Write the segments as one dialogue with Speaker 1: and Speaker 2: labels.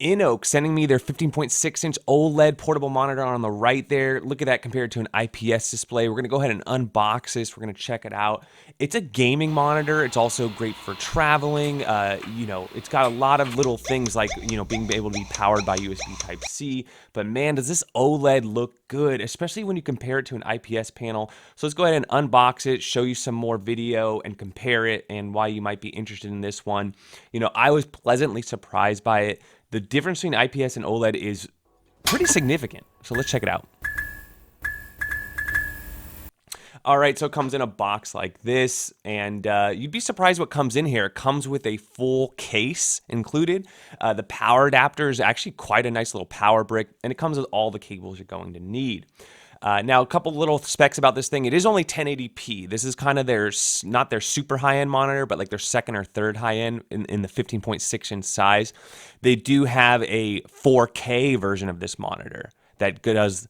Speaker 1: INNOCN sending me their 15.6-inch OLED portable monitor on the right there. Look at that compared to an IPS display. We're going to go ahead and unbox this. We're going to check it out. It's a gaming monitor. It's also great for traveling. It's got a lot of little things like, being able to be powered by USB Type-C. But man, does this OLED look good, especially when you compare it to an IPS panel. So let's go ahead and unbox it, show you some more video and compare it and why you might be interested in this one. I was pleasantly surprised by it. The difference between IPS and OLED is pretty significant. So let's check it out. All right, so it comes in a box like this, and you'd be surprised what comes in here. It comes with a full case included. The power adapter is actually quite a nice little power brick, and it comes with all the cables you're going to need. Now, a couple little specs about this thing. It is only 1080p. This is kind of not their super high-end monitor, but like their second or third high-end in the 15.6-inch size. They do have a 4K version of this monitor that does,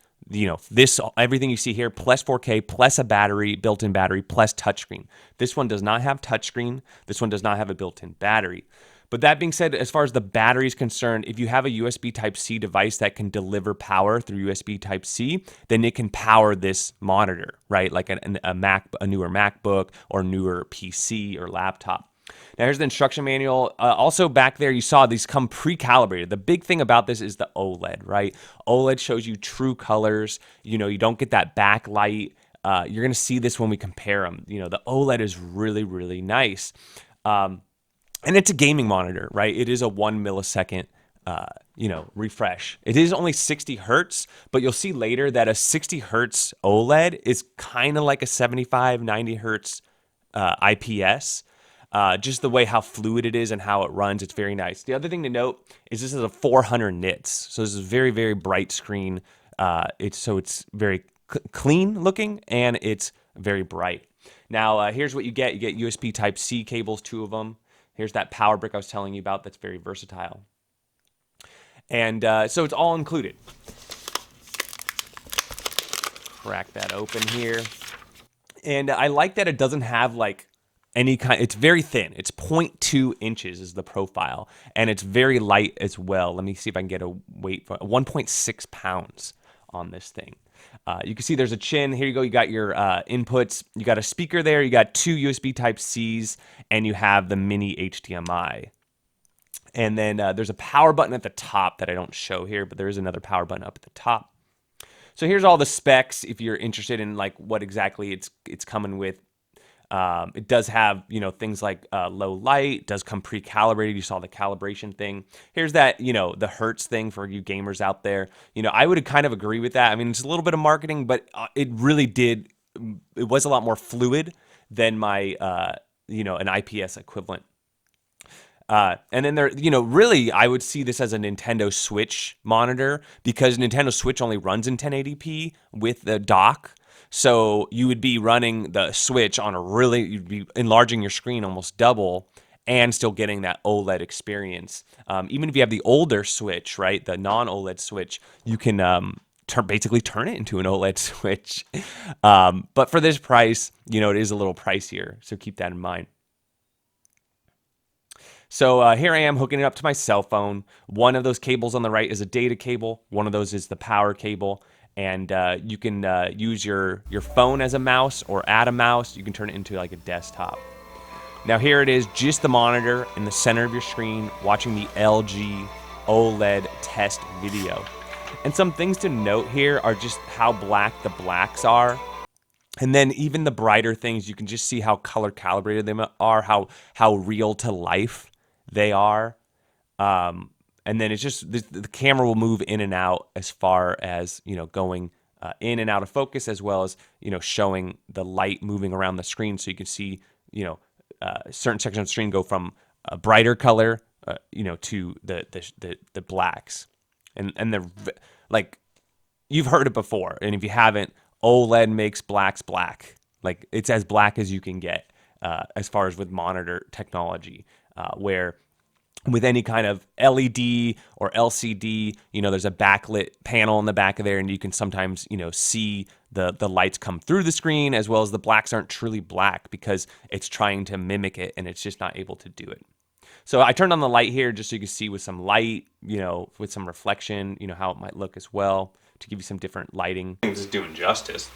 Speaker 1: everything you see here, plus 4K, plus a battery, built-in battery, plus touchscreen. This one does not have touchscreen. This one does not have a built-in battery. But that being said, as far as the battery is concerned, if you have a USB Type-C device that can deliver power through USB Type-C, then it can power this monitor, right? Like a newer MacBook or newer PC or laptop. Now here's the instruction manual. Also back there, you saw these come pre-calibrated. The big thing about this is the OLED, right? OLED shows you true colors. You don't get that backlight. You're going to see this when we compare them. The OLED is really, really nice. And it's a gaming monitor, right? It is a 1 millisecond, refresh. It is only 60 hertz, but you'll see later that a 60 hertz OLED is kind of like a 75, 90 hertz IPS. Just the way how fluid it is and how it runs, it's very nice. The other thing to note is this is a 400 nits, so this is a very, very bright screen. It's very clean looking and it's very bright. Now here's what you get. You get USB Type-C cables, 2 of them. Here's that power brick I was telling you about that's very versatile. And so it's all included. Crack that open here. And I like that it doesn't have like any kind, it's very thin. It's 0.2 inches is the profile. And it's very light as well. Let me see if I can get a weight for 1.6 pounds on this thing. You can see there's a chin. Here you go. You got your inputs. You got a speaker there. You got 2 USB Type-Cs, and you have the mini HDMI. And then there's a power button at the top that I don't show here, but there is another power button up at the top. So here's all the specs if you're interested in like what exactly it's coming with. It does have, things like low light, does come pre-calibrated. You saw the calibration thing. Here's that, the hertz thing for you gamers out there. I would kind of agree with that. I mean, it's a little bit of marketing, but it really it was a lot more fluid than my, an IPS equivalent. And then there, really, I would see this as a Nintendo Switch monitor because Nintendo Switch only runs in 1080p with the dock. So you would be running the Switch on you'd be enlarging your screen almost double and still getting that OLED experience. Even if you have the older Switch, right, the non-OLED Switch, you can basically turn it into an OLED Switch. But for this price, it is a little pricier, so keep that in mind. So here I am hooking it up to my cell phone. One of those cables on the right is a data cable. One of those is the power cable. And you can use your phone as a mouse or add a mouse. You can turn it into like a desktop. Now here it is, just the monitor in the center of your screen, watching the LG OLED test video. And some things to note here are just how black the blacks are. And then even the brighter things, you can just see how color calibrated they are, how real to life they are. And then it's just the camera will move in and out as far as, going in and out of focus, as well as, showing the light moving around the screen. So you can see, certain sections of the screen go from a brighter color, to the blacks. And they're like, you've heard it before. And if you haven't, OLED makes blacks black. Like it's as black as you can get as far as with monitor technology, where with any kind of LED or LCD, there's a backlit panel in the back of there, and you can sometimes, see the lights come through the screen, as well as the blacks aren't truly black because it's trying to mimic it, and it's just not able to do it. So I turned on the light here just so you can see with some light, you know, with some reflection, you know, how it might look as well to give you some different lighting.
Speaker 2: This is doing justice.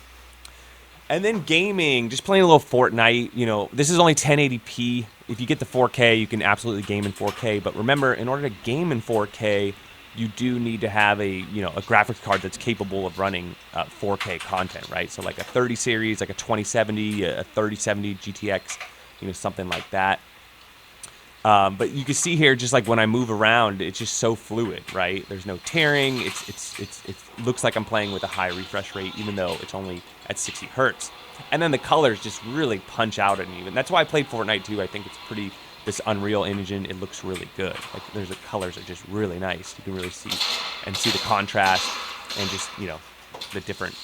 Speaker 1: And then gaming, just playing a little Fortnite, you know, this is only 1080p. If you get the 4K, you can absolutely game in 4K. But remember, in order to game in 4K, you do need to have a graphics card that's capable of running 4K content, right? So like a 30 series, like a 2070, a 3070 GTX, you know, something like that. But you can see here, just like when I move around, it's just so fluid, right? There's no tearing. It looks like I'm playing with a high refresh rate, even though it's only at 60 hertz. And then the colors just really punch out at me. And that's why I played Fortnite too. I think it's pretty, this Unreal Engine, it looks really good. Like the colors are just really nice. You can really see the contrast and just, you know, the different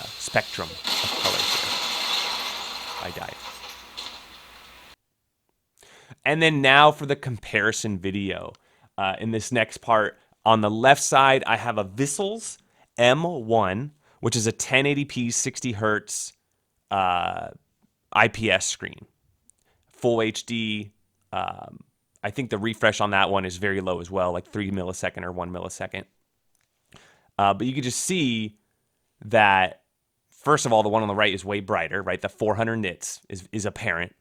Speaker 1: spectrum of colors here. I died. And then now for the comparison video. In this next part, on the left side, I have a Vissles-M, which is a 1080p 60 hertz IPS screen. Full HD. I think the refresh on that one is very low as well, like 3 millisecond or 1 millisecond. But you can just see that, first of all, the one on the right is way brighter, right? The 400 nits is apparent.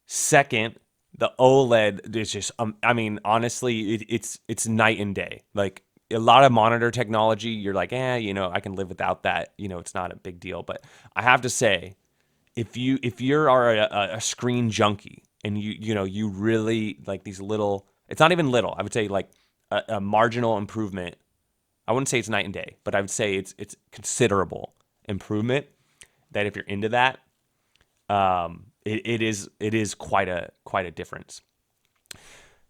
Speaker 1: Second, the OLED is just, I mean, honestly, it's night and day. Like a lot of monitor technology, you're like, you know, I can live without that. You know, it's not a big deal. But I have to say, if you are a screen junkie and you really like these little, it's not even little. I would say like a marginal improvement. I wouldn't say it's night and day, but I would say it's considerable improvement. That if you're into that, it is quite a difference.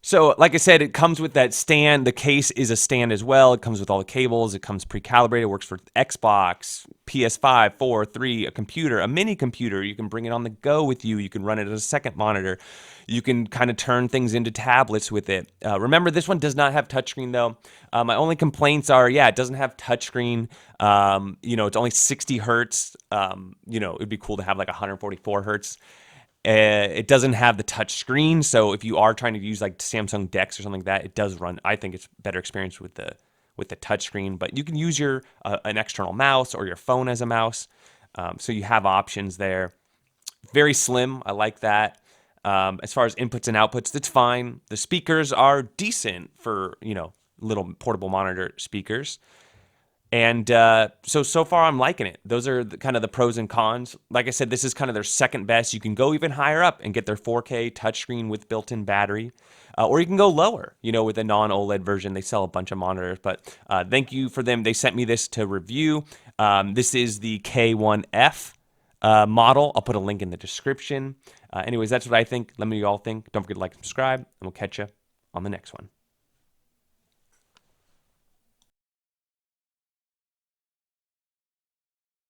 Speaker 1: So, like I said, it comes with that stand. The case is a stand as well. It comes with all the cables. It comes pre-calibrated. It works for Xbox, PS5, 4, 3, a computer, a mini computer. You can bring it on the go with you. You can run it as a second monitor. You can kind of turn things into tablets with it. Remember, this one does not have touchscreen, though. My only complaints are, it doesn't have touchscreen. You know, it's only 60 hertz. You know, it'd be cool to have like 144 hertz. It doesn't have the touch screen, so if you are trying to use like Samsung Dex or something like that, it does run. I think it's better experience with the touch screen, but you can use your an external mouse or your phone as a mouse, so you have options there. Very slim, I like that. As far as inputs and outputs, that's fine. The speakers are decent for, you know, little portable monitor speakers. And so far, I'm liking it. Those are kind of the pros and cons. Like I said, this is kind of their second best. You can go even higher up and get their 4K touchscreen with built-in battery. Or you can go lower, you know, with a non-OLED version. They sell a bunch of monitors. But thank you for them. They sent me this to review. This is the K1F model. I'll put a link in the description. Anyways, that's what I think. Let me know what you all think. Don't forget to like and subscribe, and we'll catch you on the next one.